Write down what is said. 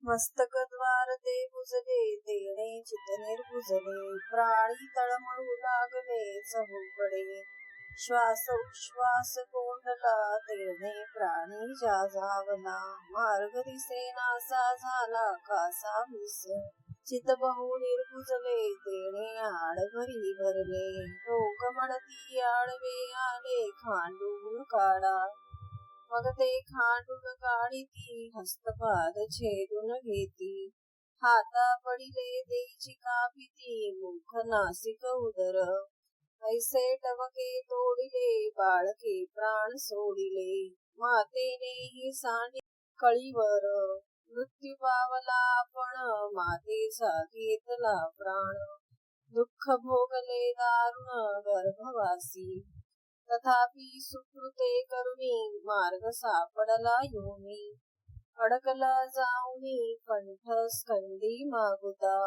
मस्तकद्वार ते बुजले तेणे चित निर्बुजले प्राणी तळमळू लागले चहूकडे श्वास उश्वास कोंडला तेणे प्राणी जाजावला मार्ग दिसेनासा झाला कासा विस चित बहु निर्बुजले तेणे आडभरी भरले लोक म्हणती आडवे आले खांडून काढा मग ते खांडून काढिती हस्तपाद छेदून घेती हाता पडिले देईची कापिती मुख नासिक उदर ऐसे टवके तोडिले बाळके प्राण सोडिले मातेनेही सांडी कळीवर मृत्यू पावला आपण मातेचा घेतला प्राण दुःख भोगले दारुण गर्भवासी तथापि सुकृते करुणी मार्ग सापडला योनी अडकला जाऊनी कंठ स्कंदी मागुता